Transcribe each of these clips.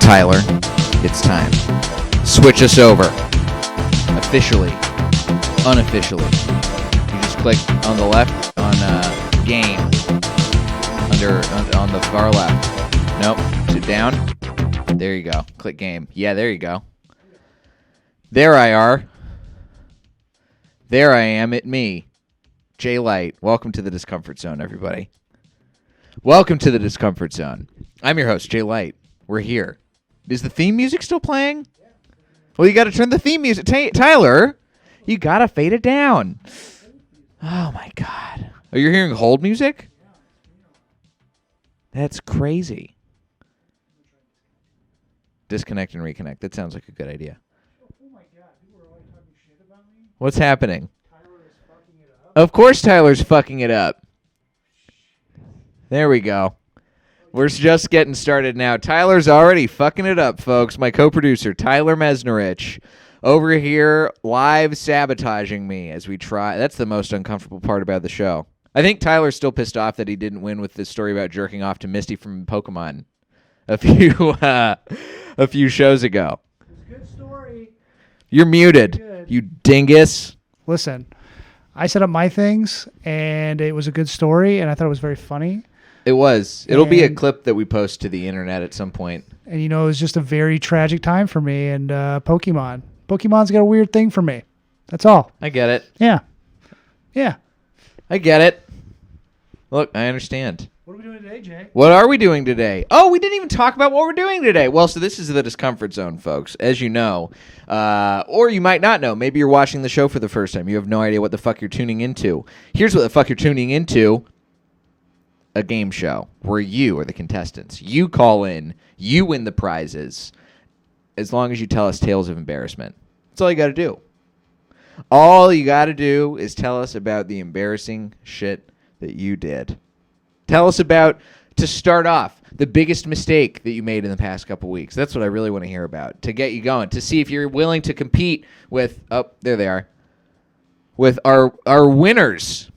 Tyler, it's time. Switch us over. Officially. Unofficially. You just click on the left on game. On the far left. Nope. Sit down. There you go. Click game. Yeah, there you go. There I are. There I am. It me. Jay Light. Welcome to the Discomfort Zone, everybody. Welcome to the Discomfort Zone. I'm your host, Jay Light. We're here. Is the theme music still playing? Well, you got to turn the theme music. Tyler, you got to fade it down. Oh, my God. Are you hearing hold music? That's crazy. Disconnect and reconnect. That sounds like a good idea. Oh, my God. People are like talking shit about me. What's happening? Tyler is fucking it up. Of course Tyler's fucking it up. There we go. We're just getting started now. Tyler's already fucking it up, folks. My co-producer, Tyler Mesnerich, over here live sabotaging me as we try. That's the most uncomfortable part about the show. I think Tyler's still pissed off that he didn't win with this story about jerking off to Misty from Pokemon a few shows ago. It's a good story. You're muted, you dingus. Listen, I set up my things, and it was a good story, and I thought it was very funny. It was. It'll be a clip that we post to the internet at some point. And, you know, it was just a very tragic time for me and Pokemon. Pokemon's got a weird thing for me. That's all. I get it. Yeah. Yeah. I get it. Look, I understand. What are we doing today, Jay? What are we doing today? Oh, we didn't even talk about what we're doing today. Well, so this is the Discomfort Zone, folks, as you know. Or you might not know. Maybe you're watching the show for the first time. You have no idea what the fuck you're tuning into. Here's what the fuck you're tuning into. A game show where you are the contestants. You call in. You win the prizes. As long as you tell us tales of embarrassment. That's all you got to do. All you got to do is tell us about the embarrassing shit that you did. Tell us about, to start off, the biggest mistake that you made in the past couple weeks. That's what I really want to hear about. To get you going. To see if you're willing to compete with, oh, there they are, with our winners.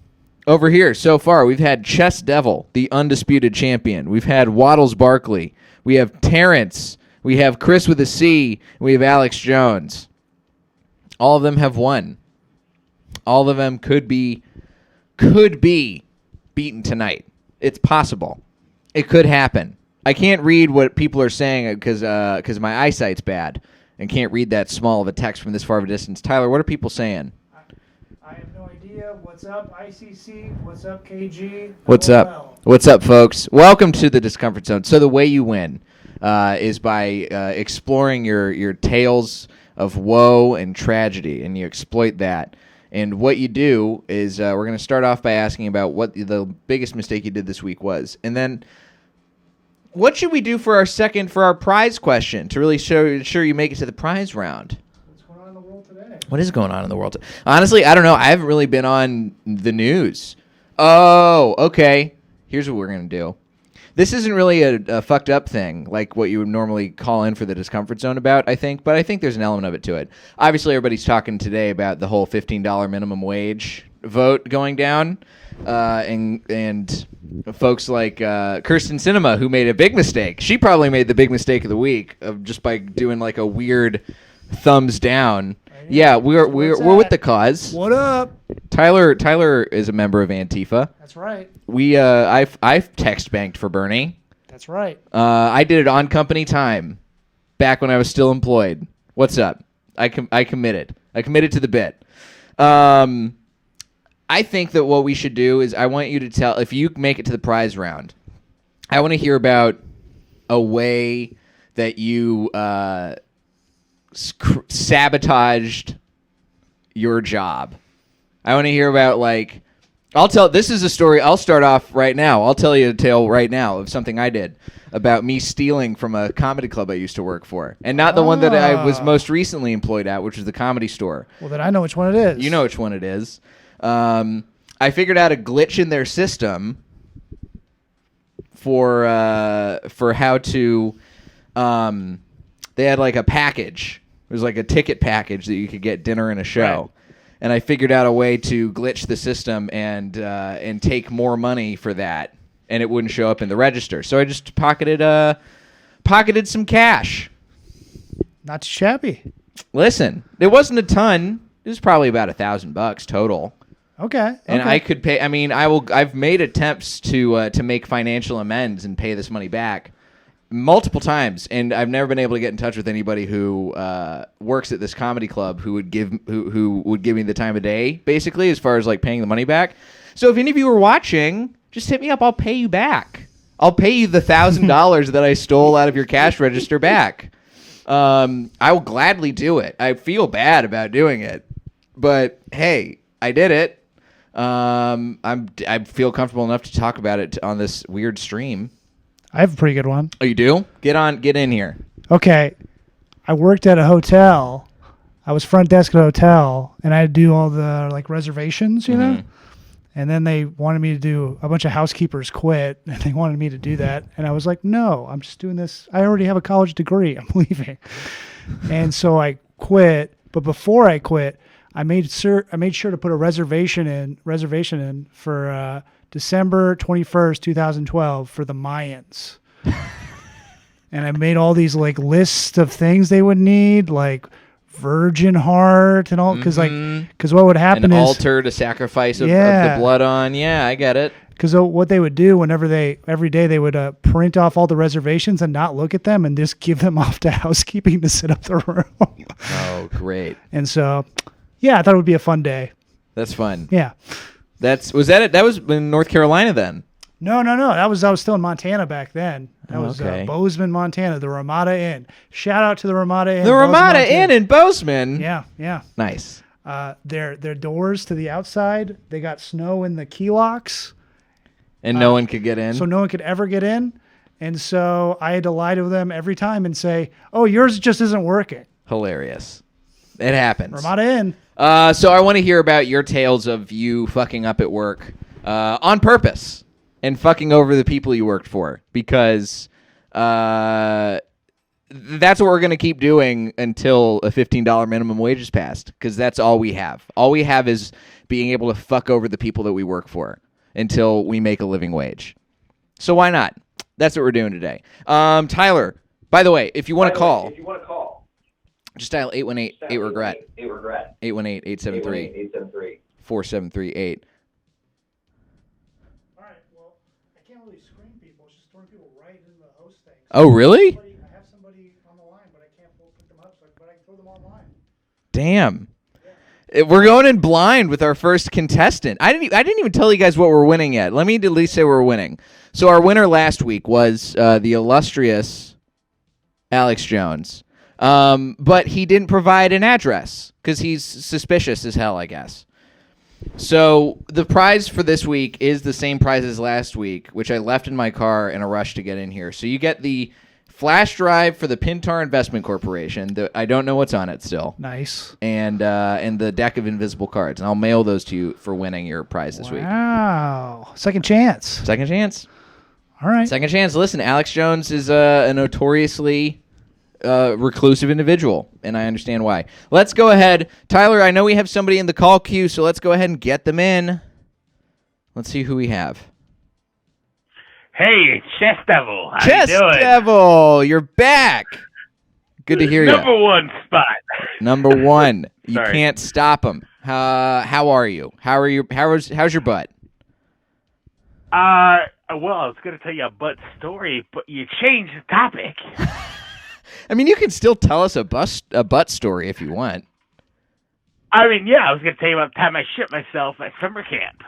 Over here, so far, we've had Chess Devil, the undisputed champion. We've had Waddles Barkley. We have Terrence. We have Chris with a C. We have Alex Jones. All of them have won. All of them could be beaten tonight. It's possible. It could happen. I can't read what people are saying because my eyesight's bad and can't read that small of a text from this far of a distance. Tyler, what are people saying? I have no idea. What's up, ICC? What's up, KG? What's up? What's up, folks? Welcome to the Discomfort Zone. So the way you win is by exploring your tales of woe and tragedy, and you exploit that. And what you do is we're going to start off by asking about what the biggest mistake you did this week was. And then what should we do for our prize question to really ensure you make it to the prize round? What is going on in the world? Honestly, I don't know. I haven't really been on the news. Oh, okay. Here's what we're going to do. This isn't really a fucked up thing like what you would normally call in for the Discomfort Zone about, I think. But I think there's an element of it to it. Obviously, everybody's talking today about the whole $15 minimum wage vote going down. And folks like Kirsten Sinema, who made a big mistake. She probably made the big mistake of the week of just by doing like a weird thumbs down. Yeah, we're with the cause. What up? Tyler is a member of Antifa. That's right. I've text banked for Bernie. That's right. I did it on company time, back when I was still employed. What's up? I committed. I committed to the bit. I think that what we should do is I want you to tell, if you make it to the prize round, I want to hear about a way that you sabotaged your job. I want to hear about, like, this is a story. I'll start off right now. I'll tell you a tale right now of something I did about me stealing from a comedy club I used to work for. And not the one that I was most recently employed at, which was the Comedy Store. Well, then I know which one it is. You know which one it is. I figured out a glitch in their system for how to they had like a package. It was like a ticket package that you could get dinner and a show. Right. And I figured out a way to glitch the system and take more money for that, and it wouldn't show up in the register. So I just pocketed pocketed some cash. Not shabby. Listen, it wasn't a ton. It was probably about $1,000 total. Okay. And I could pay. I mean, I've made attempts to make financial amends and pay this money back multiple times, and I've never been able to get in touch with anybody who works at this comedy club who would give me the time of day, basically, as far as like paying the money back. So if any of you are watching, just hit me up. I'll pay you back. I'll pay you the $1,000 that I stole out of your cash register back. I will gladly do it. I feel bad about doing it, but hey, I did it. I feel comfortable enough to talk about it on this weird stream. I have a pretty good one. Oh, you do? Get in here. Okay. I worked at a hotel. I was front desk at a hotel, and I had to do all the like reservations, you know? And then they wanted me to do a bunch of housekeepers quit, and they wanted me to do that. And I was like, no, I'm just doing this. I already have a college degree. I'm leaving. And so I quit. But before I quit, I made sure to put a reservation in for December 21st, 2012 for the Mayans. And I made all these like lists of things they would need, like virgin heart and all, because what would happen an is altar to sacrifice of the blood on. Yeah, I get it. Because what they would do every day they would print off all the reservations and not look at them and just give them off to housekeeping to set up the room. Oh, great. And so, yeah, I thought it would be a fun day. That's fun. Yeah. Was that it? That was in North Carolina then? No. I was still in Montana back then. That was okay. Bozeman, Montana, the Ramada Inn. Shout out to the Ramada Inn. The Ramada Inn in Bozeman. Yeah. Nice. Their doors to the outside, they got snow in the key locks. And no one could get in? So no one could ever get in. And so I had to lie to them every time and say, oh, yours just isn't working. Hilarious. It happens. Ramada Inn. So I want to hear about your tales of you fucking up at work on purpose and fucking over the people you worked for, because that's what we're going to keep doing until a $15 minimum wage is passed, because that's all we have. All we have is being able to fuck over the people that we work for until we make a living wage. So why not? That's what we're doing today. Tyler, by the way, if you want to call, just dial 818-8-REGRET. 818-873-4738. All right, well, I can't really screen people. It's just throwing people right into the host thing. Oh, really? I have somebody on the line, but I can't pick them up, but I can throw them online. Damn. We're going in blind with our first contestant. I didn't even tell you guys what we're winning yet. Let me at least say we're winning. So our winner last week was the illustrious Alex Jones. But he didn't provide an address because he's suspicious as hell, I guess. So the prize for this week is the same prize as last week, which I left in my car in a rush to get in here. So you get the flash drive for the Pintar Investment Corporation. I don't know what's on it still. Nice. And the deck of invisible cards. And I'll mail those to you for winning your prize this week. Wow. Second chance. Second chance. All right. Second chance. Listen, Alex Jones is a notoriously reclusive individual, and I understand why. Let's go ahead. Tyler, I know we have somebody in the call queue, so let's go ahead and get them in. Let's see who we have. Hey, it's Chess Devil. How Chess you doing? Devil, you're back. Good to hear you. Number one spot. Number one. You Sorry. can't stop him. How are you? How's your butt? Well, I was going to tell you a butt story, but you changed the topic. I mean, you can still tell us a butt story if you want. I mean, yeah, I was going to tell you about the time I shit myself at summer camp.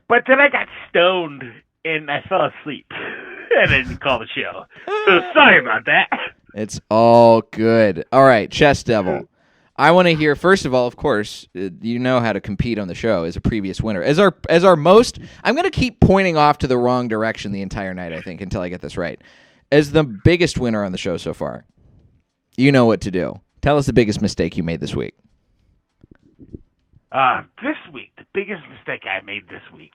But then I got stoned and I fell asleep. And I didn't call the show. So sorry about that. It's all good. All right, Chess Devil. I want to hear, first of all, of course, you know how to compete on the show as a previous winner. As our most, I'm going to keep pointing off to the wrong direction the entire night, I think, until I get this right. As the biggest winner on the show so far, you know what to do. Tell us the biggest mistake you made this week. This week, the biggest mistake I made this week.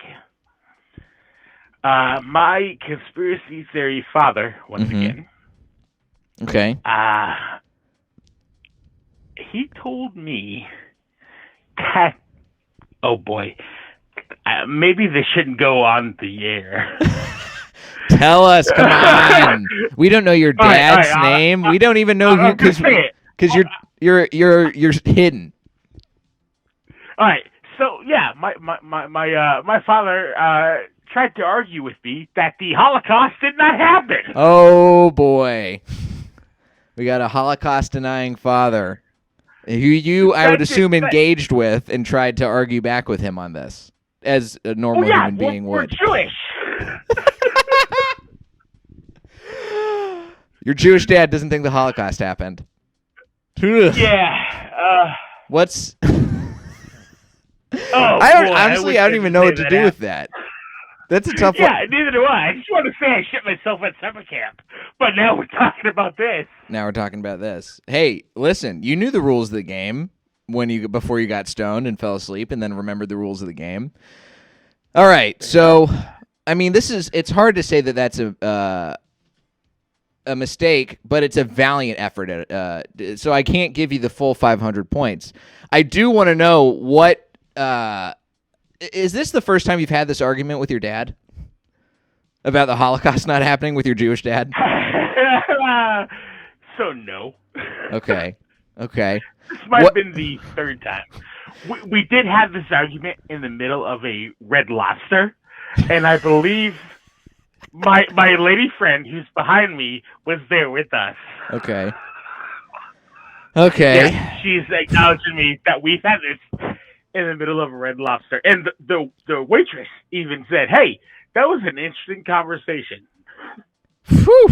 My conspiracy theory father, once again. Okay. He told me that, oh boy, maybe this shouldn't go on the air. Tell us, come on. We don't know your All right, dad's all right, name. We don't even know who, I'm gonna say it. because you're hidden. All right. So yeah, my father tried to argue with me that the Holocaust did not happen. Oh boy, we got a Holocaust-denying father, who you, I would assume, engaged with and tried to argue back with him on this, as a normal human being we're would. Jewish. Your Jewish dad doesn't think the Holocaust happened. Yeah. What's? I don't even know what to do with that. That's a tough one. Yeah, neither do I. I just want to say I shit myself at summer camp, but now we're talking about this. Now we're talking about this. Hey, listen, you knew the rules of the game before you got stoned and fell asleep, and then remembered the rules of the game. All right, so I mean, it's hard to say that that's a mistake, but it's a valiant effort. So I can't give you the full 500 points. I do want to know what. Is this the first time you've had this argument with your dad about the Holocaust not happening with your Jewish dad? So no. Okay. This might have been the third time. We did have this argument in the middle of a Red Lobster, and I believe my lady friend who's behind me was there with us. Okay. Yeah, she's acknowledging me that we've had this in the middle of a Red Lobster, and the waitress even said, "Hey, that was an interesting conversation." Whew.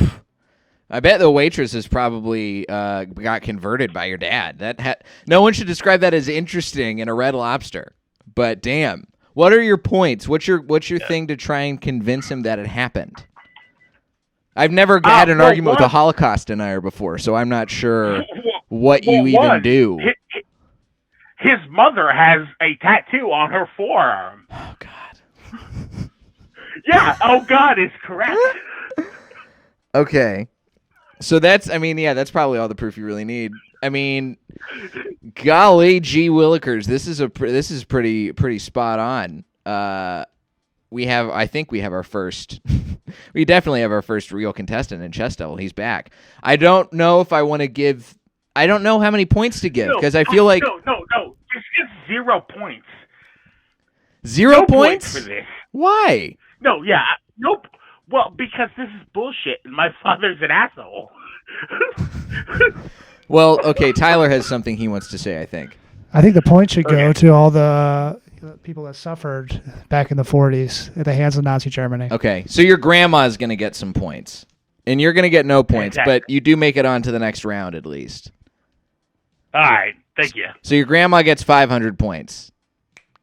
I bet the waitress has probably got converted by your dad. No one should describe that as interesting in a Red Lobster. But damn, what are your points? What's your thing to try and convince him that it happened? I've never had an argument with a Holocaust denier before, so I'm not sure what you even do. His mother has a tattoo on her forearm. Oh, God. Yeah, oh, God is correct. Okay. So that's probably all the proof you really need. I mean, golly gee willikers, this is pretty spot on. I think we have our first, we definitely have our first real contestant in Chess Devil. He's back. I don't know if I want to give, I don't know how many points to give, because I feel like... No. Just give 0 points. 0 points? For this. Why? No, yeah. Nope. Well, because this is bullshit, and my father's an asshole. Well, okay, Tyler has something he wants to say, I think. I think the point should go to all the people that suffered back in the 40s at the hands of Nazi Germany. Okay, so your grandma's going to get some points, and you're going to get no points, exactly. But you do make it on to the next round at least. All right, thank you. So your grandma gets 500 points.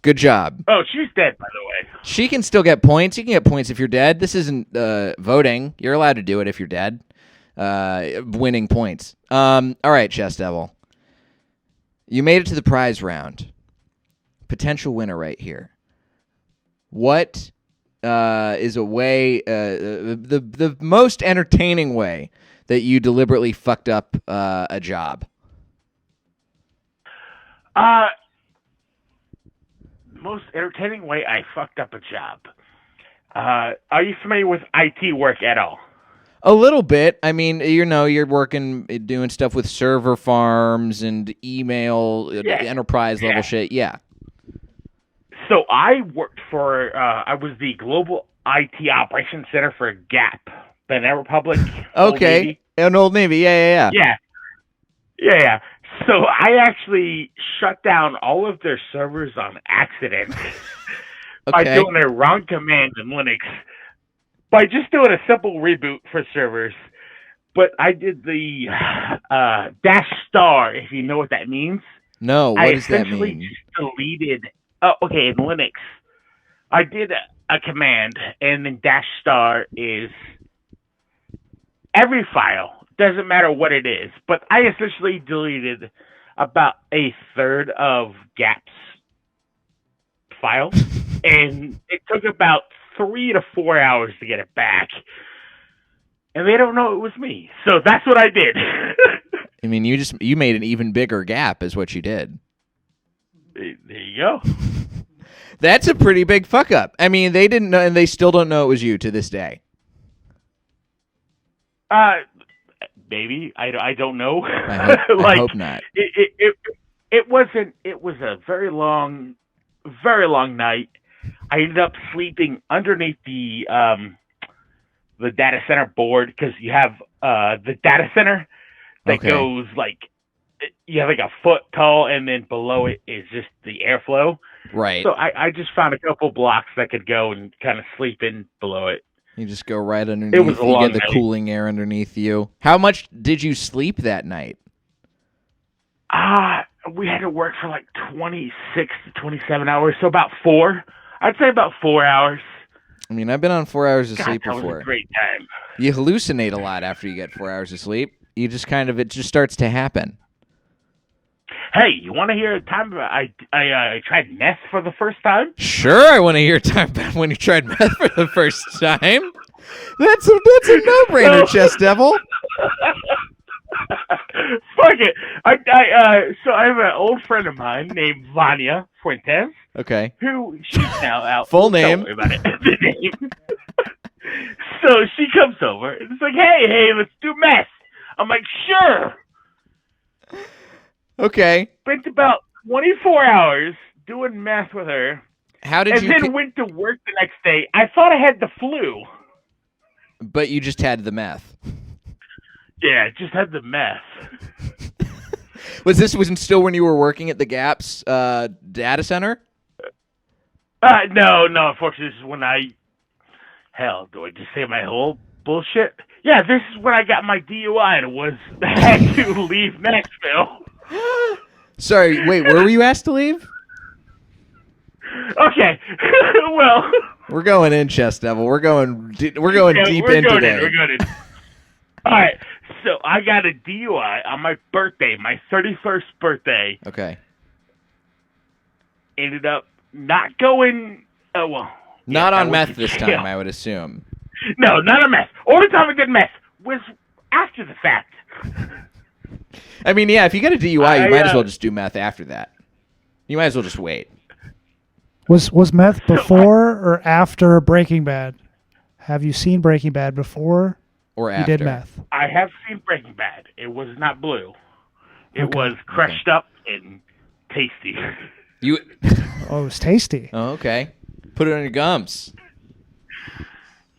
Good job. Oh, she's dead, by the way. She can still get points. You can get points if you're dead. This isn't voting. You're allowed to do it if you're dead. Winning points. All right, Chess Devil. You made it to the prize round. Potential winner right here. What is a way, the most entertaining way that you deliberately fucked up a job? Most entertaining way I fucked up a job. Are you familiar with IT work at all? A little bit. I mean, you're working, doing stuff with server farms and email, enterprise level shit. Yeah. So I worked for, I was the global IT operations center for Gap, Banana Republic. Okay. An Old Navy. Yeah. Yeah. So I actually shut down all of their servers on accident by doing a wrong command in Linux. By just doing a simple reboot for servers. But I did the --, if you know what that means. No, what does that mean? I essentially deleted, in Linux. I did a command, and then --, is every file. Doesn't matter what it is. But I essentially deleted about a third of Gap's file. And it took about 3 to 4 hours to get it back. And they don't know it was me. So that's what I did. I mean, you made an even bigger gap is what you did. There you go. That's a pretty big fuck up. I mean, they didn't know, and they still don't know it was you to this day. Maybe I don't know. I hope not. It wasn't. It was a very long night. I ended up sleeping underneath the data center board because you have the data center that goes like you have like a foot tall, and then below it is just the airflow. Right. So I just found a couple blocks that could go and kind of sleep in below it. You just go right underneath. It was a long get the night. Cooling air underneath you. How much did you sleep that night? We had to work for like 26 to 27 hours, so about 4. I'd say about 4 hours. I mean, I've been on 4 hours of sleep that before. Was a great time. You hallucinate a lot after you get 4 hours of sleep. You just it just starts to happen. Hey, you want to hear a time I tried meth for the first time? Sure, I want to hear a time about when you tried meth for the first time. That's a no-brainer, Chess Devil. Fuck it. So I have an old friend of mine named Vanya Fuentes. Okay. Who she's now out. Full name. Don't worry about it. The name. So she comes over and it's like, hey, let's do meth. I'm like, sure. Okay. Spent about 24 hours doing meth with her. How did you? And then went to work the next day. I thought I had the flu. But you just had the meth. Yeah, just had the meth. Was still when you were working at the Gap's data center? No. Unfortunately, this is when hell, do I just say my whole bullshit? Yeah, this is when I got my DUI and had to leave Nashville. Sorry, wait, where were you asked to leave? Okay, well, we're going in, Chess Devil. We're going deep in today. We're going in. All right, so I got a DUI on my birthday, my 31st birthday. Okay. Ended up not going. Not on meth this time, I would assume. No, not on meth. Only time I did meth was after the fact. I mean, yeah, if you get a DUI, you might as well just do meth after that. You might as well just wait. Was meth before or after Breaking Bad? Have you seen Breaking Bad before or after? You did meth? I have seen Breaking Bad. It was not blue. It was crushed up and tasty. Oh, it was tasty. Oh, okay. Put it on your gums.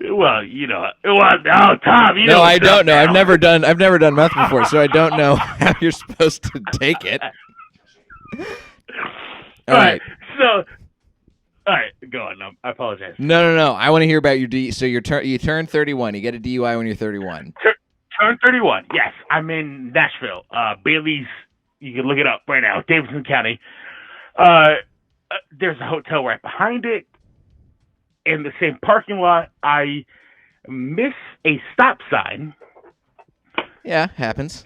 Well, Tom, you know. No, I don't know. I've never done meth before, so I don't know how you're supposed to take it. All right. So, all right, go on. No, I apologize. No. I want to hear about your So you turn 31. You get a DUI when you're 31. Turn 31. Yes, I'm in Nashville. Bailey's. You can look it up right now. Davidson County. There's a hotel right behind it. In the same parking lot, I miss a stop sign. Yeah, happens.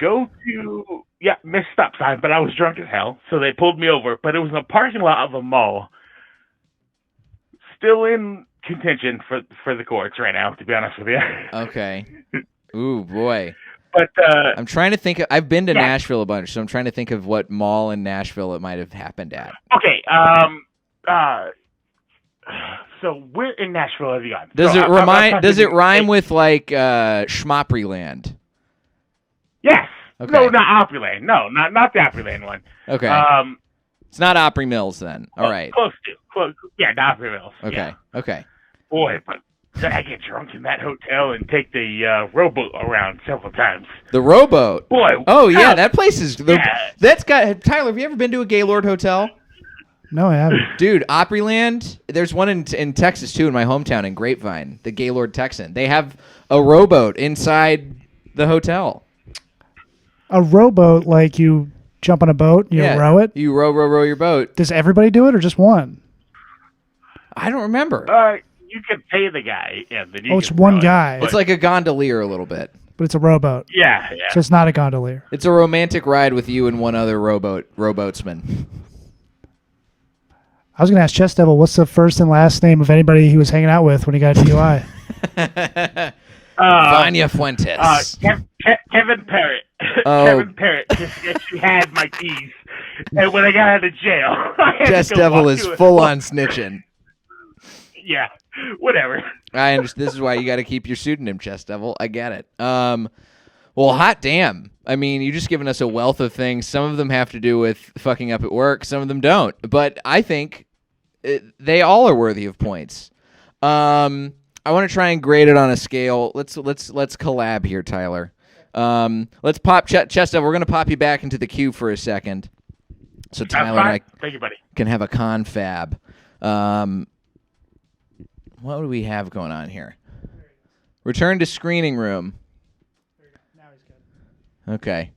Miss stop sign, but I was drunk as hell, so they pulled me over. But it was in a parking lot of a mall. Still in contention for the courts right now, to be honest with you. Okay. Ooh, boy. But I'm trying to think. I've been to Nashville a bunch, so I'm trying to think of what mall in Nashville it might have happened at. Okay. So we're in Nashville every time. Does it rhyme with like Schmopryland? Yes. Okay. No, not Opryland. No, not the Opryland one. Okay. It's not Opry Mills then. All right. Close to. Yeah, not Opry Mills. Okay. Yeah. Okay. Boy, but did I get drunk in that hotel and take the rowboat around several times? The rowboat. Boy. Oh yeah, that place is. That's got Tyler. Have you ever been to a Gaylord hotel? No, I haven't. Dude, Opryland, there's one in Texas, too, in my hometown, in Grapevine, the Gaylord Texan. They have a rowboat inside the hotel. A rowboat, like you jump on a boat, you row it? You row your boat. Does everybody do it or just one? I don't remember. You can pay the guy. Yeah, it's one guy. It's like a gondolier a little bit. But it's a rowboat. Yeah. So it's not a gondolier. It's a romantic ride with you and one other rowboatsman. I was going to ask Chess Devil, what's the first and last name of anybody he was hanging out with when he got a DUI? Vanya Fuentes. Kevin Parrott. Kevin Parrott just actually had my keys. And when I got out of jail, Chess Devil is full on snitching. Yeah, whatever. I understand. This is why you got to keep your pseudonym, Chest Devil. I get it. Well, hot damn. I mean, you've just given us a wealth of things. Some of them have to do with fucking up at work. Some of them don't. But I think they all are worthy of points. I want to try and grade it on a scale. Let's collab here, Tyler. Let's pop Chest Devil. We're gonna pop you back into the queue for a second, so Tyler and I Thank you, buddy. can have a confab. What do we have going on here? Return to screening room. Now he's good. Okay.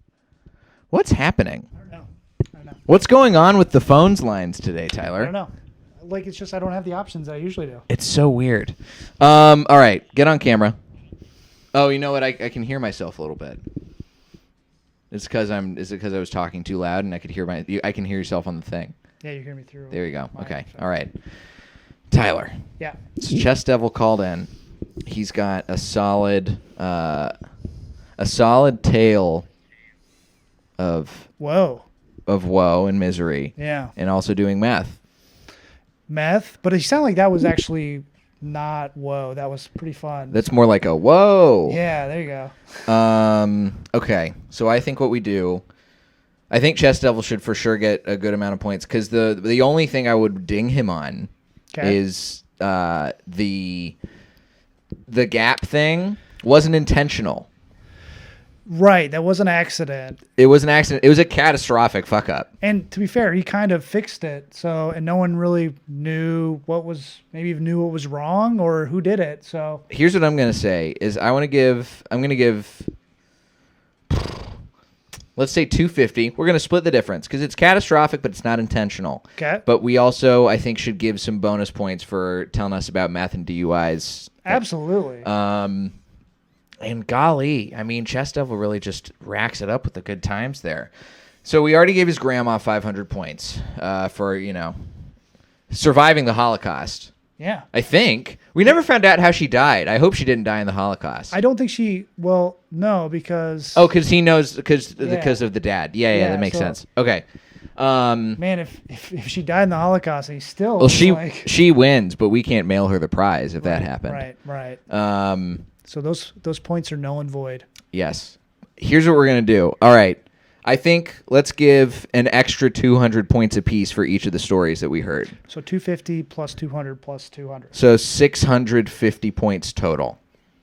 What's happening? I don't know. What's going on with the phones lines today, Tyler? I don't know. Like, it's just I don't have the options that I usually do. It's so weird. All right, get on camera. Oh, you know what? I can hear myself a little bit. Is it because I was talking too loud and I could hear I can hear yourself on the thing? Yeah, you hear me through. There you go. Okay. Phone. All right. Tyler. Yeah. So Chest Devil called in. He's got a solid tale of Whoa. woe and misery. Yeah. And also doing meth. Meth, but it sounded like that was actually not whoa. That was pretty fun. That's more like a whoa. Yeah, there you go. Okay. So I think what we do, I think Chest Devil should for sure get a good amount of points because the only thing I would ding him on is the gap thing wasn't intentional. Right, that was an accident. It was an accident. It was a catastrophic fuck up. And to be fair, he kind of fixed it. So, and no one really knew what was wrong or who did it. So here's what I'm gonna say: is I'm gonna give, let's say 250. We're gonna split the difference because it's catastrophic, but it's not intentional. Okay. But we also, I think, should give some bonus points for telling us about meth and DUIs. Absolutely. And golly, I mean, Chest Devil really just racks it up with the good times there. So we already gave his grandma 500 points for, surviving the Holocaust. Yeah. I think. We never found out how she died. I hope she didn't die in the Holocaust. I don't think no, because... Oh, because he knows, because of the dad. Yeah, that makes sense. Okay. Man, if she died in the Holocaust, and he still... Well, she wins, but we can't mail her the prize if that happened. Right. So those points are null and void. Yes. Here's what we're going to do. All right. I think let's give an extra 200 points apiece for each of the stories that we heard. So 250 plus 200 plus 200. So 650 points total.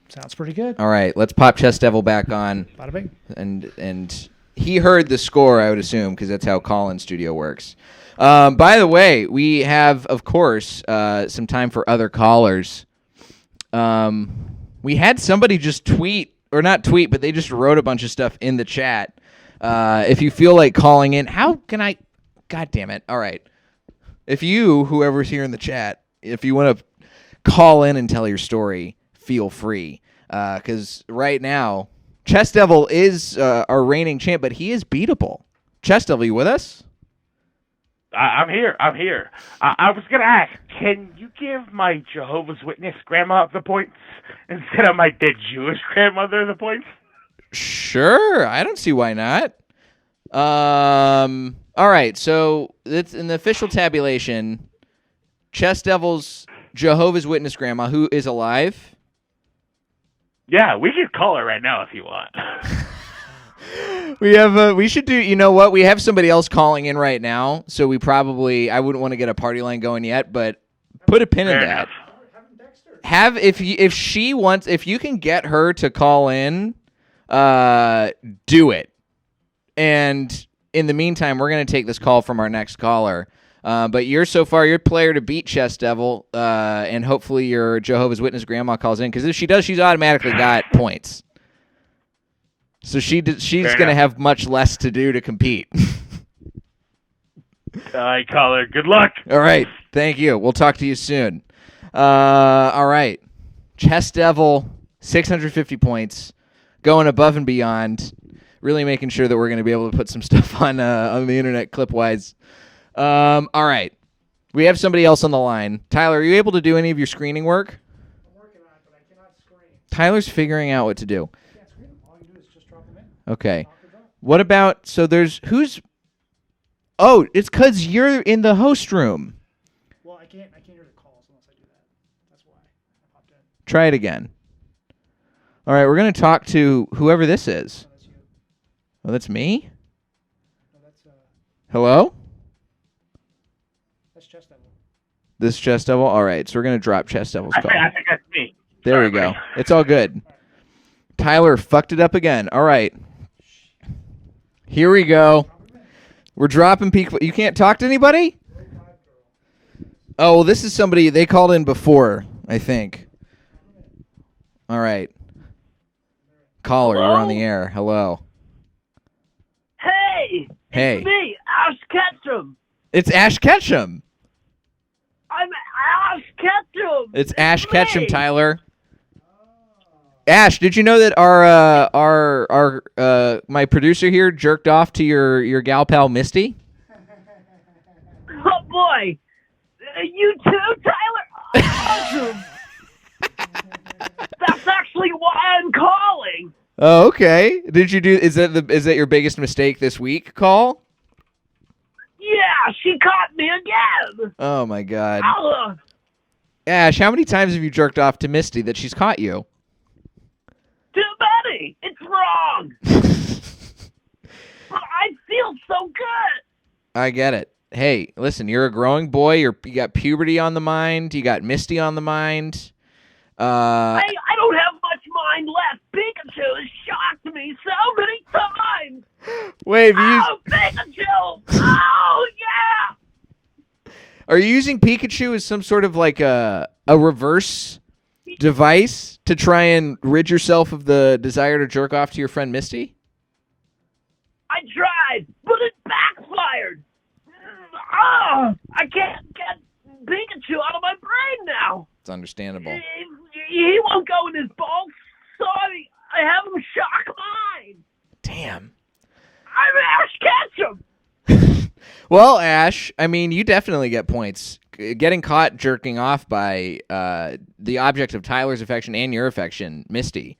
Sounds pretty good. All right. Let's pop Chest Devil back on. Bada bing. And he heard the score, I would assume, because that's how call-in studio works. By the way, we have, of course, some time for other callers. We had somebody just tweet, or not tweet, but they just wrote a bunch of stuff in the chat. If you feel like calling in, how can I? God damn it. All right. If you, whoever's here in the chat, if you want to call in and tell your story, feel free. Because right now, Chest Devil is our reigning champ, but he is beatable. Chest Devil, you with us? I'm here. I was going to ask, can you give my Jehovah's Witness grandma the points instead of my dead Jewish grandmother the points? Sure. I don't see why not. All right. So it's in the official tabulation, Chest Devil's Jehovah's Witness grandma, who is alive. Yeah, we should call her right now if you want. We should do, you know what? We have somebody else calling in right now, so I wouldn't want to get a party line going yet, but put a pin in that. If you can get her to call in, do it. And in the meantime, we're going to take this call from our next caller. But you're player to beat Chest Devil, and hopefully your Jehovah's Witness grandma calls in, because if she does, she's automatically got points. So she's going to have much less to do to compete. All right, caller. Good luck. All right. Thank you. We'll talk to you soon. All right. Chest Devil, 650 points, going above and beyond, really making sure that we're going to be able to put some stuff on the internet clip-wise. All right. We have somebody else on the line. Tyler, are you able to do any of your screening work? I'm working on it, but I cannot screen. Tyler's figuring out what to do. I can't screen them. All you do is just drop them in. Okay. What about, it's because you're in the host room. Well, I can't hear the calls unless I do that. Try it again. All right, we're going to talk to whoever this is. Oh, that's me? Hello? That's Chest Devil. This is Chest Devil? All right, so we're going to drop Chest Devil's call. I think that's me. There Sorry, we go. buddy. It's all good. Tyler fucked it up again. All right. Here we go. We're dropping peak. You can't talk to anybody? Oh, well, this is somebody they called in before, I think. All right. Caller, Hello? you're on the air. Hello. Hey! Hey. It's me, Ash Ketchum. It's Ash Ketchum. I'm Ash Ketchum. It's Ash me. Ketchum, Tyler. Ash, did you know that our my producer here jerked off to your gal pal Misty? Oh boy, you too, Tyler. Awesome. That's actually why I'm calling. Oh, okay. Did you do? Is that your biggest mistake this week? Call. Yeah, she caught me again. Oh my God. Ugh. Ash, how many times have you jerked off to Misty that she's caught you? Too many. It's wrong. But I feel so good. I get it. Hey, listen, you're a growing boy. You got puberty on the mind. You got Misty on the mind. I don't have much mind left. Pikachu has shocked me so many times. Wait, Oh, Pikachu! Oh, yeah! are you using Pikachu as some sort of like a reverse device to try and rid yourself of the desire to jerk off to your friend Misty? I tried, but it backfired. Oh, I can't get Pikachu out of my brain now. It's understandable. He won't go in his balls. Sorry, I have him shock mine. Damn. I'm Ash Ketchum. Well, Ash, I mean, you definitely get points. Getting caught jerking off by the object of Tyler's affection and your affection, Misty.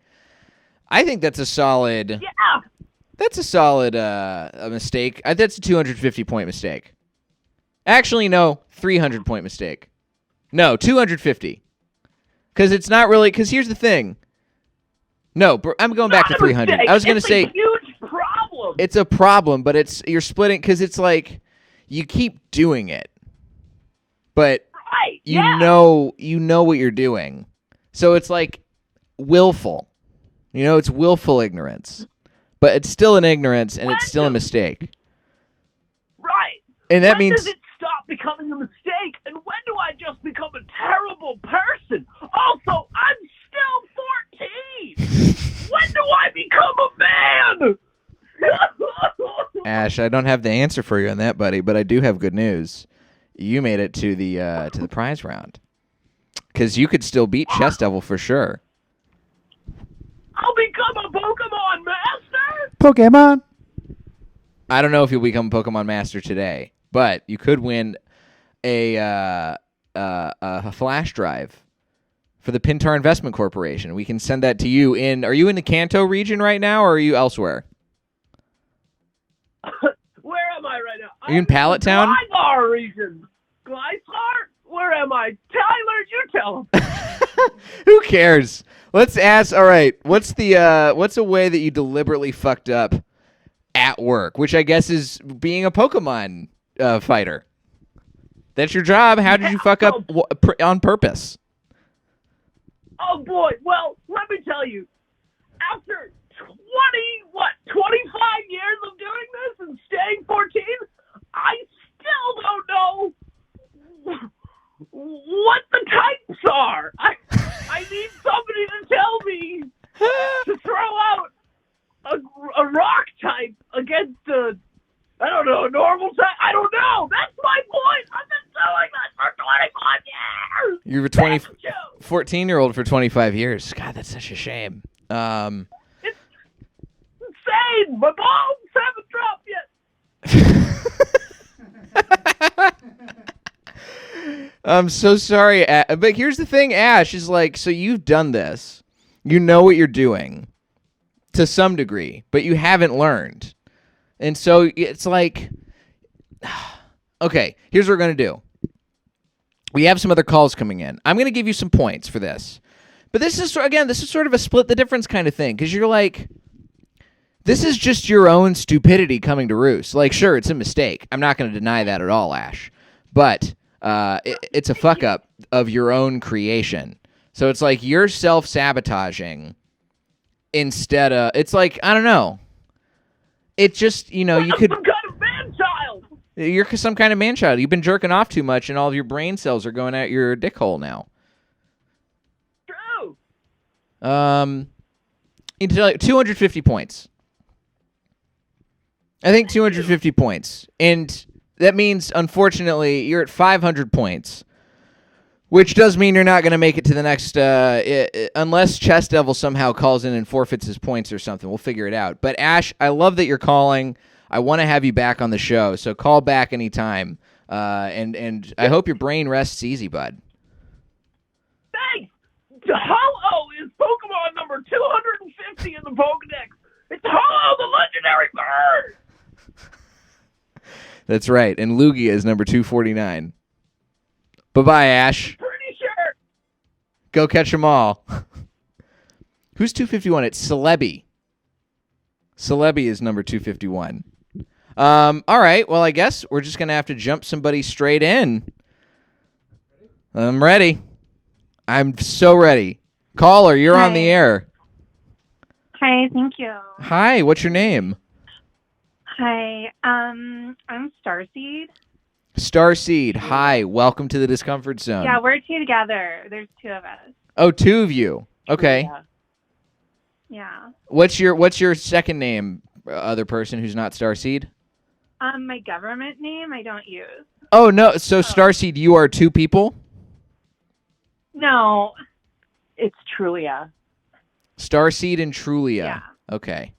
I think that's a solid. Yeah. That's a solid a mistake. That's a 250-point mistake. Actually, no, 300-point mistake. No, 250. Because it's not really. Because here's the thing. No, I'm going back to 300. I was going to say it's a huge problem. it's a problem, but you're splitting because it's like you keep doing it, but right. you yeah. know what you're doing. So it's like willful. It's willful ignorance. But it's still an ignorance and it's still a mistake. Right. And that when means does it stop becoming a mistake? And when do I just become a terrible person? Also, I'm still 14. When do I become a man? Ash, I don't have the answer for you on that, buddy, but I do have good news. You made it to the prize round. Cuz you could still beat Chest Devil for sure. I'll become a Pokemon master? Pokemon. I don't know if you'll become Pokemon Master today, but you could win a flash drive for the Pintar Investment Corporation. We can send that to you Are you in the Kanto region right now, or are you elsewhere? Where am I right now? Are you in Pallet Town? Glygar region. Glygar? Where am I? Tyler, you tell him. Who cares? Let's ask. All right, what's a way that you deliberately fucked up at work, which I guess is being a Pokemon fighter? That's your job. How did you fuck up on purpose? Oh boy, well, let me tell you, after 25 years of doing this and staying 14, I still don't know what the types are. I need somebody to tell me to throw out a rock type against a normal type. I don't know. That's my point. I've been doing this for 25 years. You were 14-year-old for 25 years. God, that's such a shame. It's insane. My balls haven't dropped yet. I'm so sorry, but here's the thing, Ash, is like, so you've done this. You know what you're doing to some degree, but you haven't learned. And so it's like, okay, here's what we're going to do. We have some other calls coming in. I'm going to give you some points for this. But this is sort of a split the difference kind of thing, because you're like, this is just your own stupidity coming to roost. Like, sure, it's a mistake. I'm not going to deny that at all, Ash. But it's a fuck up of your own creation. So it's like you're self-sabotaging instead of, it's like, I don't know. It just, you could, Some kind of man-child. you're some kind of man-child. You've been jerking off too much and all of your brain cells are going out your dick hole now. True. 250 points. I think 250 points. And that means, unfortunately, you're at 500 points, which does mean you're not going to make it to the next, unless Chess Devil somehow calls in and forfeits his points or something. We'll figure it out. But, Ash, I love that you're calling. I want to have you back on the show, so call back anytime. And I hope your brain rests easy, bud. Thanks. Ho-Oh is Pokemon number 250 in the Pokedex. It's Ho-Oh, the legendary bird. That's right. And Lugia is number 249. Bye-bye, Ash. Pretty sure. Go catch them all. Who's 251? It's Celebi. Celebi is number 251. All right. Well, I guess we're just going to have to jump somebody straight in. I'm ready. I'm so ready. Caller, you're on the air. Hi, thank you. Hi, what's your name? Hi, I'm Starseed. Starseed, hi. Welcome to the Discomfort Zone. Yeah, we're two together. There's two of us. Oh, two of you. Okay. Yeah. What's your second name, other person who's not Starseed? My government name I don't use. Oh, no. So, Starseed, you are two people? No. It's Trulia. Starseed and Trulia. Yeah. Okay.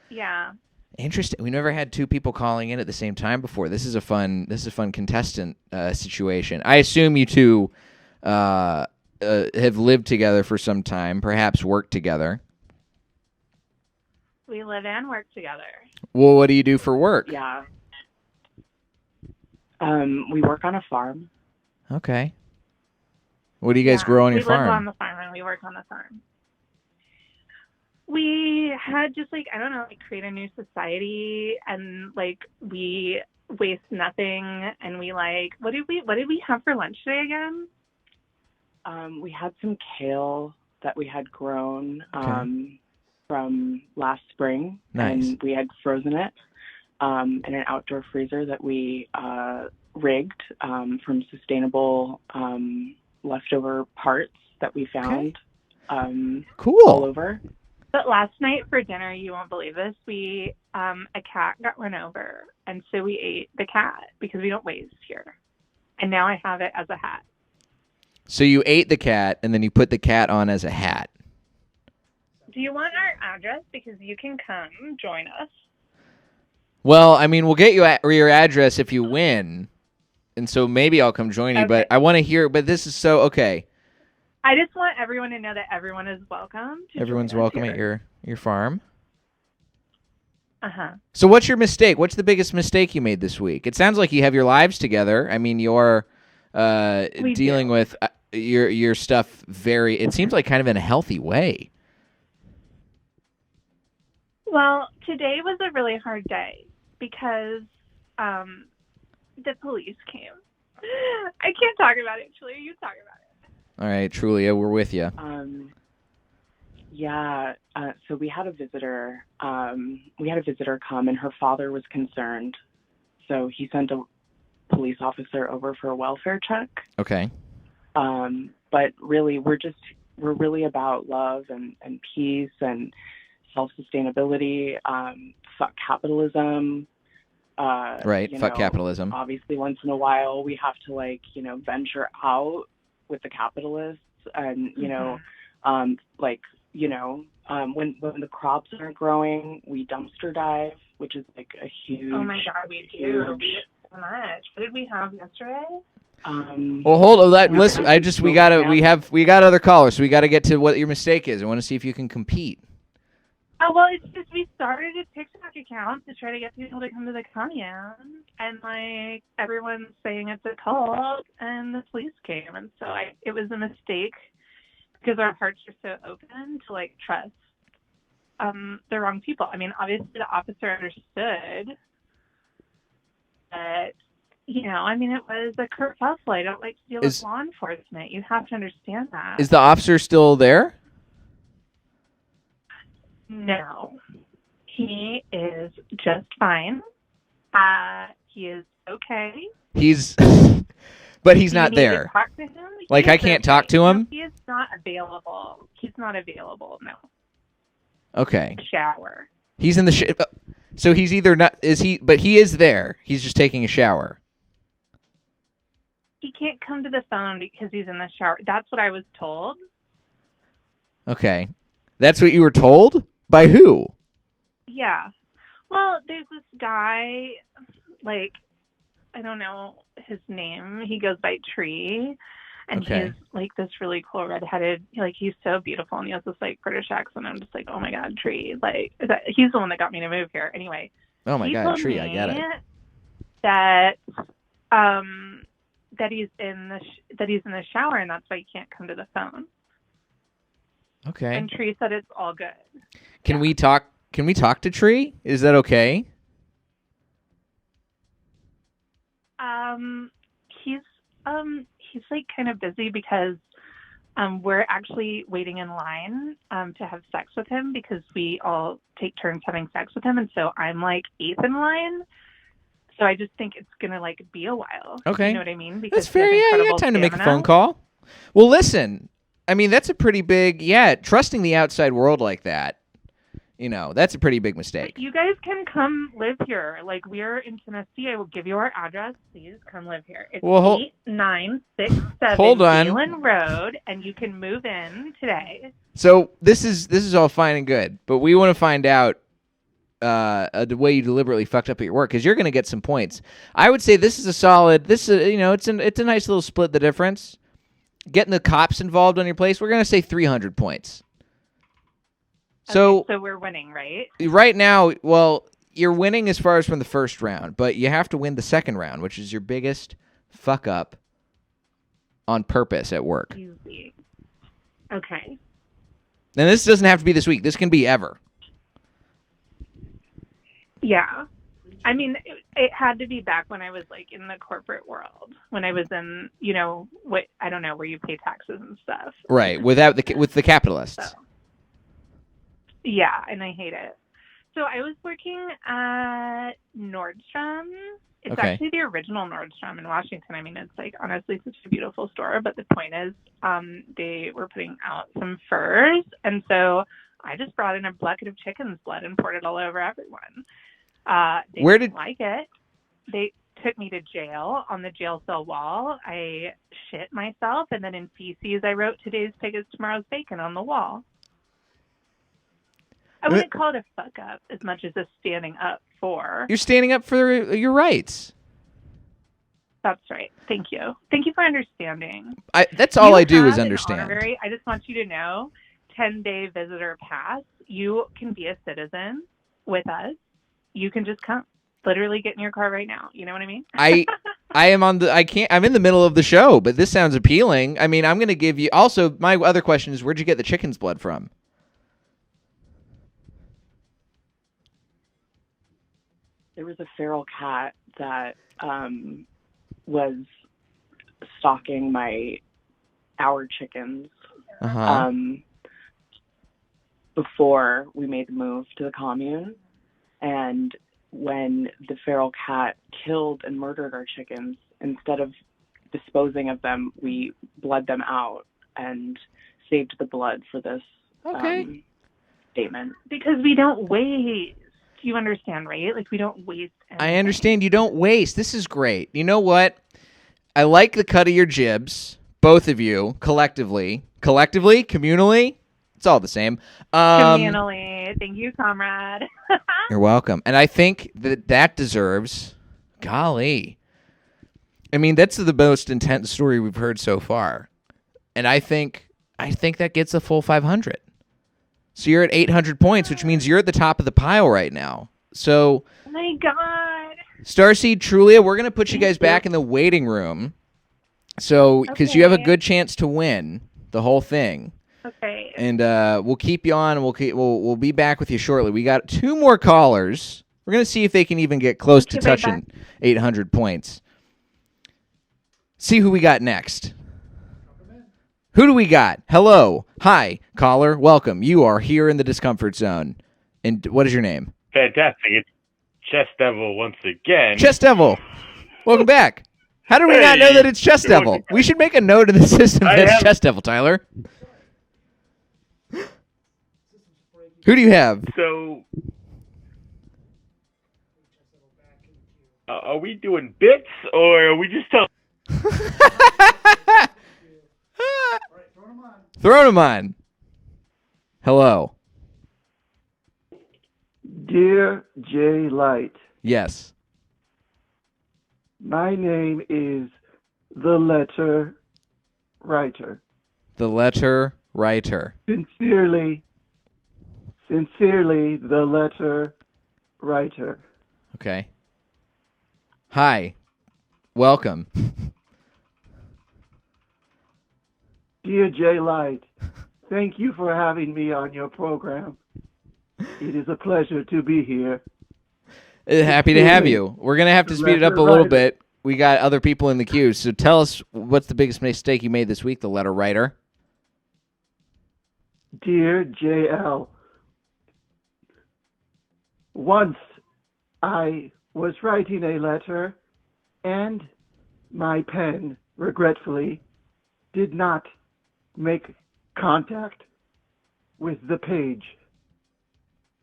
Yeah. Interesting. We never had two people calling in at the same time before. This is a fun contestant situation. I assume you two have lived together for some time, perhaps worked together. We live and work together. Well, what do you do for work? Yeah. We work on a farm. Okay. What do you guys grow on your farm? We live on the farm and we work on the farm. We had just create a new society, and we waste nothing, and we what did we have for lunch today again? We had some kale that we had grown from last spring. Nice. And we had frozen it in an outdoor freezer that we rigged from sustainable leftover parts that we found cool. all over. But last night for dinner, you won't believe this, we a cat got run over, and so we ate the cat because we don't waste here. And now I have it as a hat. So you ate the cat, and then you put the cat on as a hat. Do you want our address? Because you can come join us. Well, I mean, we'll get you your address if you win, and so maybe I'll come join you. Okay. But I want to hear. But this is so okay. I just want everyone to know that everyone is welcome. Everyone's welcome at your farm. Uh-huh. So what's your mistake? What's the biggest mistake you made this week? It sounds like you have your lives together. I mean, you're dealing with your stuff it seems like kind of in a healthy way. Well, today was a really hard day because the police came. I can't talk about it, Trulia. You talk about it. All right, Trulia, we're with you. So we had a visitor. We had a visitor come, and her father was concerned. So he sent a police officer over for a welfare check. Okay. But really, we're really about love and peace and self-sustainability. Fuck capitalism. Right. Fuck capitalism. Obviously, once in a while, we have to venture out with the capitalists, and when the crops aren't growing, we dumpster dive, which is a huge. Oh my God, we do. We do so much. What did we have yesterday? Well, hold on. Listen, we got other callers, so we got to get to what your mistake is. I want to see if you can compete. Oh, well, it's just we started a TikTok account to try to get people to come to the commune, and everyone's saying it's a cult, and the police came, and so it was a mistake because our hearts are so open to like trust the wrong people. I mean, obviously the officer understood that, you know, I mean, it was a kerfuffle. I don't like to deal with law enforcement. You have to understand that. Is the officer still there? No. He is just fine. He is okay. But he's Do you not need there. to talk to him? Like, He I is can't okay. talk to him? No, he is not available. He's not available, no. Okay. Shower. He's in the so he's either not but he is there. He's just taking a shower. He can't come to the phone because he's in the shower. That's what I was told. Okay. That's what you were told? By who? Yeah. Well, there's this guy, like, I don't know his name. He goes by Tree. And he's like this really cool redheaded, like he's so beautiful, and he has this like British accent. I'm just like, oh my god, Tree! Like he's the one that got me to move here. Anyway. Oh my god, Tree! I get it. That that he's in the shower, and that's why he can't come to the phone. Okay. And Tree said it's all good. Can we talk? Can we talk to Tree? Is that okay? He's like kind of busy because we're actually waiting in line to have sex with him because we all take turns having sex with him, and so I'm like 8th in line. So I just think it's gonna like be a while. Okay, you know what I mean? Because that's fair. Yeah, you got time to make a phone call. Well, listen. I mean, that's a pretty big. Yeah, trusting the outside world like that. You know, that's a pretty big mistake. You guys can come live here. Like, we're in Tennessee. I will give you our address. Please come live here. It's 8967 Galen Road, and you can move in today. So this is all fine and good, but we want to find out the way you deliberately fucked up at your work, because you're going to get some points. I would say this is a solid. It's a nice little split the difference. Getting the cops involved on your place, we're going to say 300 points. So we're winning, right? Right now, well, you're winning as far as from the first round, but you have to win the second round, which is your biggest fuck up on purpose at work. Easy. Okay. And this doesn't have to be this week. This can be ever. Yeah. I mean, it had to be back when I was like in the corporate world, when I was in, I don't know, where you pay taxes and stuff. Right, with the capitalists. So. Yeah, and I hate it. So I was working at Nordstrom. It's actually the original Nordstrom in Washington. I mean, it's like honestly such a beautiful store. But the point is, they were putting out some furs, and so I just brought in a bucket of chicken's blood and poured it all over everyone. They didn't like it. They took me to jail. On the jail cell wall, I shit myself, and then in feces, I wrote "Today's pig is tomorrow's bacon" on the wall. I wouldn't call it a fuck up as much as a standing up for. You're standing up for your rights. That's right. Thank you. Thank you for understanding. That's all I do is understand. I just want you to know, 10-day visitor pass. You can be a citizen with us. You can just come. Literally get in your car right now. You know what I mean? I'm in the middle of the show, but this sounds appealing. I mean, I'm going to give you. Also, my other question is, where'd you get the chicken's blood from? There was a feral cat that was stalking our chickens before we made the move to the commune. And when the feral cat killed and murdered our chickens, instead of disposing of them, we bled them out and saved the blood for this statement. Because we don't waste. You understand, right? Like, we don't waste anything. I understand you don't waste. This is great. You know what? I like the cut of your jibs, both of you, collectively, communally. It's all the same. Communally. Thank you, comrade. You're welcome. And I think that deserves, golly. I mean, that's the most intense story we've heard so far. And I think that gets a full 500. So you're at 800 points, which means you're at the top of the pile right now. So, oh my God. Starseed, Trulia, we're going to put you guys back in the waiting room. So, because you have a good chance to win the whole thing. Okay. And we'll keep you on. We'll be back with you shortly. We got 2 more callers. We're gonna see if they can even get close to touching 800 points. See who we got next. Who do we got? Hello. Hi, caller. Welcome. You are here in the Discomfort Zone. And what is your name? Fantastic. It's Chess Devil once again. Chess Devil. Welcome back. How did we not know that it's Chess Devil? We should make a note in the system that it's Chess Devil, Tyler. Who do you have? So, are we doing bits or are we just telling? Throw him on. Hello. Dear J. Light, Yes. my name is the letter writer. The letter writer. Sincerely, the letter writer. Okay. Hi. Welcome. Dear J. Light, thank you for having me on your program. It is a pleasure to be here. Happy to have you. We're going to have to speed it up a little bit. We got other people in the queue. So tell us, what's the biggest mistake you made this week, the letter writer? Dear JL, once I was writing a letter and my pen, regretfully, did not make contact with the page,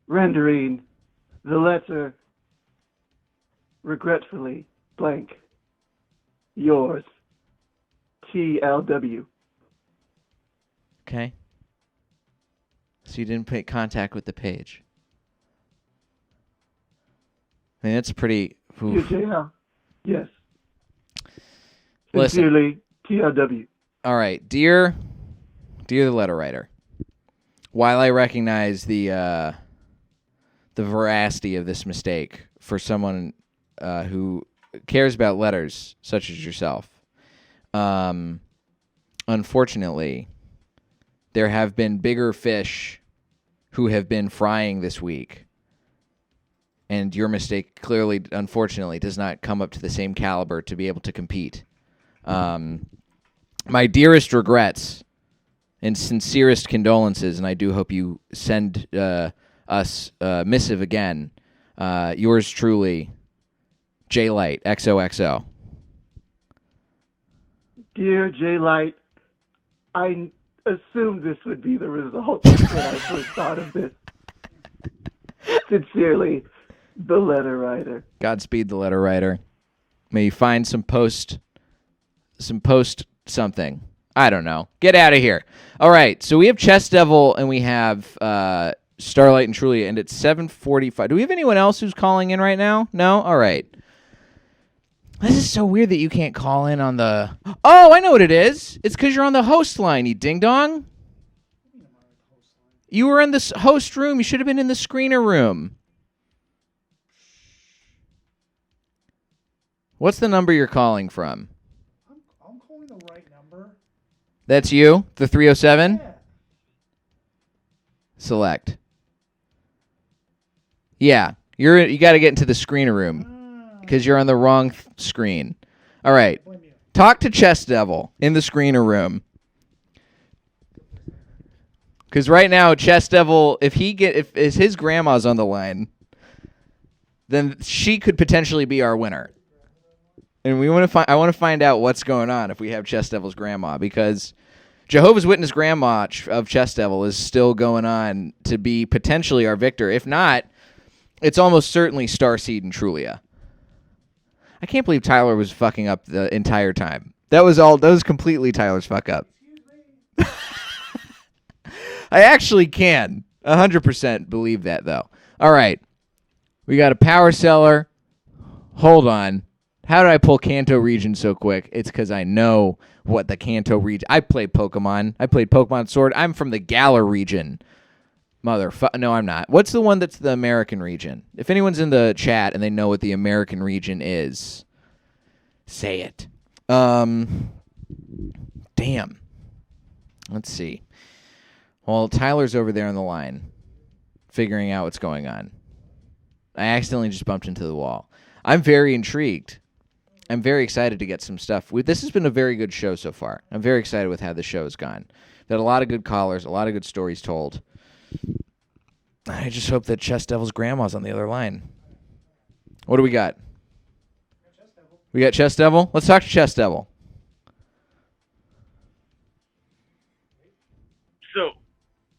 rendering the letter regretfully blank. Yours, TLW. Okay. So you didn't make contact with the page. I mean, that's pretty... oof. JL, yes. Listen. Sincerely, TLW. All right. Dear the letter writer, while I recognize the veracity of this mistake for someone who cares about letters such as yourself, unfortunately, there have been bigger fish who have been frying this week, and your mistake clearly, unfortunately, does not come up to the same caliber to be able to compete. My dearest regrets and sincerest condolences, and I do hope you send us a missive again. Yours truly, J Light, XOXO. Dear J Light, I assumed this would be the result when I first thought of this. Sincerely, the letter writer. Godspeed, the letter writer. May you find some post something. I don't know. Get out of here. All right, so we have Chess Devil and we have Starlight and Trulia, and it's 7:45. Do we have anyone else who's calling in right now? No? All right. This is so weird that you can't call in on the... Oh, I know what it is. It's because you're on the host line, you ding-dong. You were in the host room. You should have been in the screener room. What's the number you're calling from? I'm calling the right number. That's you? The 307? Yeah. Select. Yeah, you got to get into the screener room because you're on the wrong screen. All right. Talk to Chess Devil in the screener room. Because right now, Chess Devil, if his grandma's on the line, then she could potentially be our winner. And I want to find out what's going on if we have Chess Devil's grandma, because Jehovah's Witness grandma of Chess Devil is still going on to be potentially our victor. If not, it's almost certainly Starseed and Trulia. I can't believe Tyler was fucking up the entire time. That was completely Tyler's fuck up. I actually can 100% believe that, though. All right. We got a power seller. Hold on. How did I pull Kanto region so quick? It's because I know what the Kanto region... I played Pokemon. I played Pokemon Sword. I'm from the Galar region. No, I'm not. What's the one that's the American region? If anyone's in the chat and they know what the American region is, say it. Damn. Let's see. Well, Tyler's over there on the line, figuring out what's going on. I accidentally just bumped into the wall. I'm very intrigued. I'm very excited to get some stuff. This has been a very good show so far. I'm very excited with how the show has gone. We've had a lot of good callers, a lot of good stories told. I just hope that Chess Devil's grandma's on the other line. What do we got? We got Chess Devil? Let's talk to Chess Devil. So,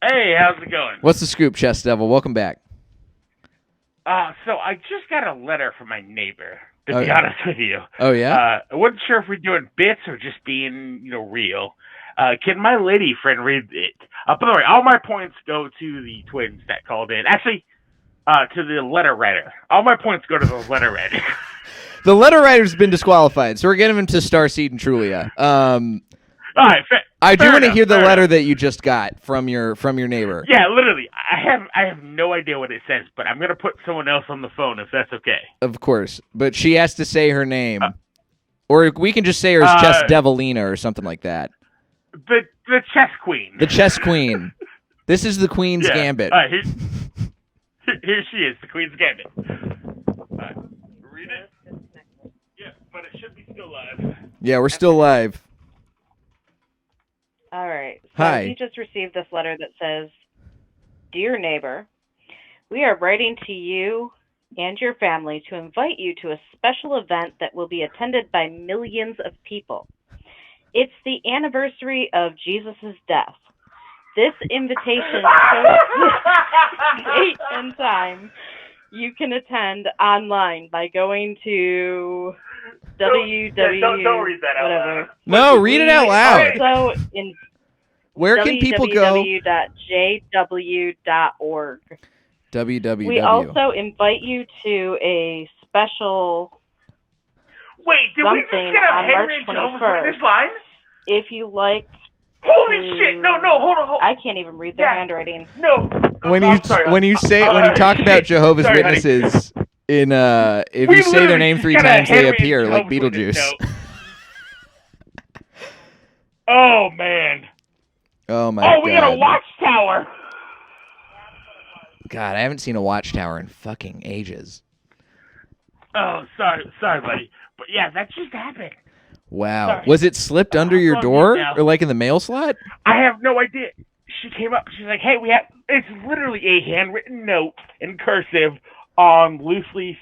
hey, how's it going? What's the scoop, Chess Devil? Welcome back. So I just got a letter from my neighbor, to be honest with you. Oh, yeah? I wasn't sure if we're doing bits or just being, real. Can my lady friend read it? By the way, all my points go to the twins that called in. Actually, to the letter writer. All my points go to the letter writer. The letter writer's been disqualified, so we're getting him to Starseed and Trulia. All right, I do want to hear the letter that you just got from your neighbor. Yeah, literally. I have no idea what it says, but I'm gonna put someone else on the phone if that's okay. Of course, but she has to say her name, or we can just say her as Chess Devilina or something like that. The chess queen. The chess queen. This is the Queen's Gambit. All right, here she is, the Queen's Gambit. Read it. Yeah, but it should be still live. Yeah, we're still live. All right. So Hi. we just received this letter that says, "Dear neighbor, we are writing to you and your family to invite you to a special event that will be attended by millions of people. It's the anniversary of Jesus' death. This invitation shows the date and time. You can attend online by going to www. Don't read that out loud. No, read it out loud. Also in Where can people go? www.jw.org. www. We also invite you to a special Wait, did we just something get a on March Henry Jones 21st. this line? If you like. Holy shit! No, hold on. I can't even read their handwriting. No. When I'm you sorry. when you talk about Jehovah's Sorry, honey. Witnesses in if We you say their literally name 3 got a times, they Henry appear like Jehovah's Witness Beetlejuice. note. Oh man. Oh my Oh, we got a god. watchtower. God, I haven't seen a watchtower in fucking ages. Oh, sorry, buddy. But yeah, that just happened. Wow. Sorry. Was it slipped under your on door mute now. or like in the mail slot? I have no idea. She came up. She's like, "Hey, it's literally a handwritten note in cursive on loosely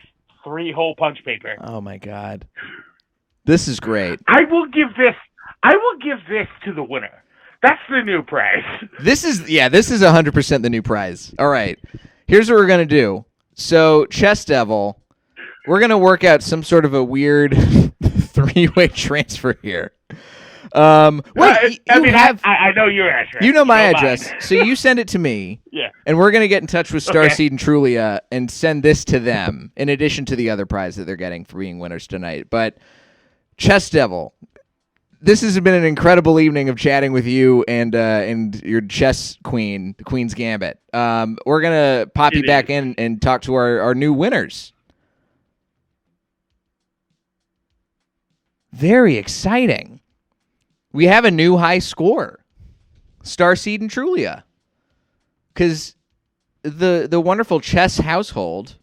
3-hole punch paper." Oh my god. This is great. I will give this to the winner. That's the new prize. This is 100% the new prize. All right. Here's what we're going to do. So, Chess Devil, we're going to work out some sort of a weird 3-way transfer here. I know your address. You know my mine. address. So you send it to me. Yeah. And we're going to get in touch with Starseed and Trulia and send this to them in addition to the other prize that they're getting for being winners tonight. But Chess Devil, this has been an incredible evening of chatting with you and your chess queen, the Queen's Gambit. We're going to pop you back in and talk to our new winners. Very exciting. We have a new high score. Starseed and Trulia. Because the wonderful chess household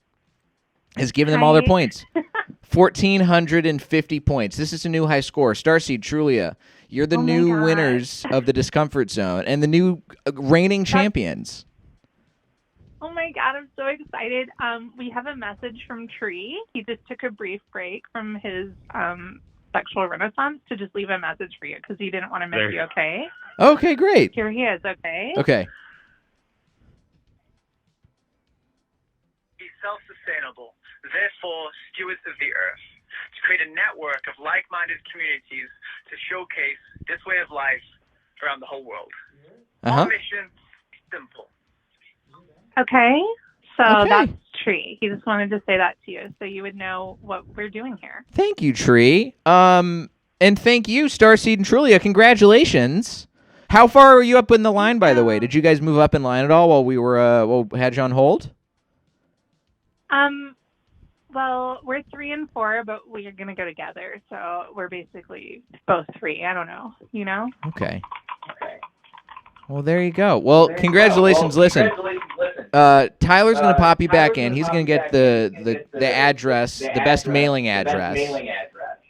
has given them all their points. 1,450 points. This is a new high score. Starseed, Trulia, you're the new winners of the Discomfort Zone and the new reigning champions. Oh my God, I'm so excited. We have a message from Tree. He just took a brief break from his sexual renaissance to just leave a message for you because he didn't want to miss you, okay? Okay, great. Here he is, okay? Okay. Be self-sustainable, therefore stewards of the earth, to create a network of like-minded communities to showcase this way of life around the whole world. Our mission, simple. Okay, so Okay. that's Tree. He just wanted to say that to you so you would know what we're doing here. Thank you, Tree. And thank you, Starseed and Trulia. Congratulations. How far are you up in the line, by the way? Did you guys move up in line at all while we were had you on hold? Well, we're 3 and 4, but we're going to go together. So we're basically both 3. I don't know, you know? Okay. Well, there you go. Well, congratulations. Listen, Tyler's going to pop you back in. He's going to get the address, the best mailing address,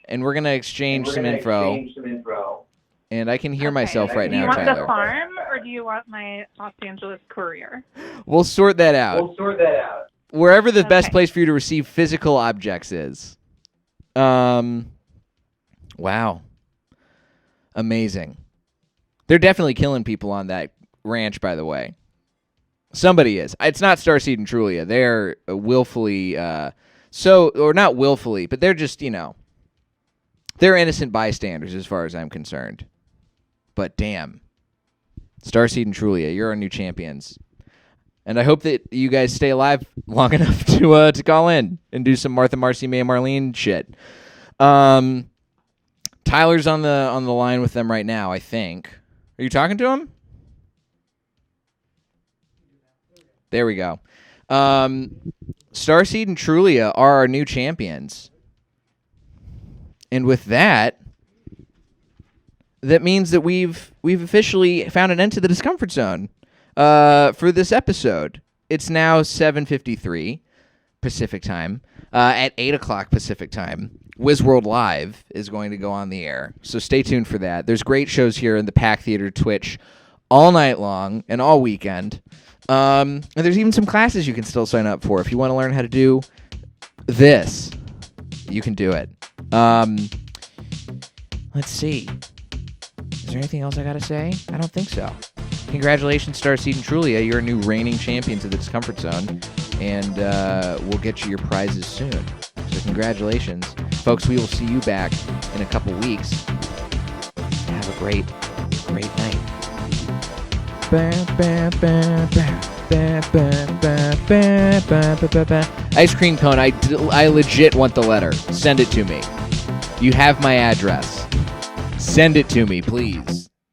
and we're going to exchange some info. And I can hear myself right now, Tyler. Do you want the farm, or do you want my Los Angeles courier? We'll sort that out. Wherever the best place for you to receive physical objects is. Wow. Amazing. They're definitely killing people on that ranch, by the way. Somebody is. It's not Starseed and Trulia. They're willfully, or not willfully, but they're just, they're innocent bystanders as far as I'm concerned. But damn. Starseed and Trulia, you're our new champions. And I hope that you guys stay alive long enough to call in and do some Martha, Marcy, May, Marlene shit. Tyler's on the line with them right now, I think. Are you talking to him? There we go. Starseed and Trulia are our new champions. And with that means that we've officially found an end to the Discomfort Zone for this episode. It's now 7:53 Pacific time. At 8 o'clock Pacific time, WizWorld Live is going to go on the air. So stay tuned for that. There's great shows here in the Pack Theater Twitch all night long and all weekend. And there's even some classes you can still sign up for. If you want to learn how to do this, you can do it. Let's see. Is there anything else I got to say? I don't think so. Congratulations, Starseed and Trulia. You're a new reigning champions of the Discomfort Zone. And we'll get you your prizes soon. So congratulations. Folks, we will see you back in a couple weeks. Have a great night. Ice cream cone, I legit want the letter. Send it to me. You have my address. Send it to me, please.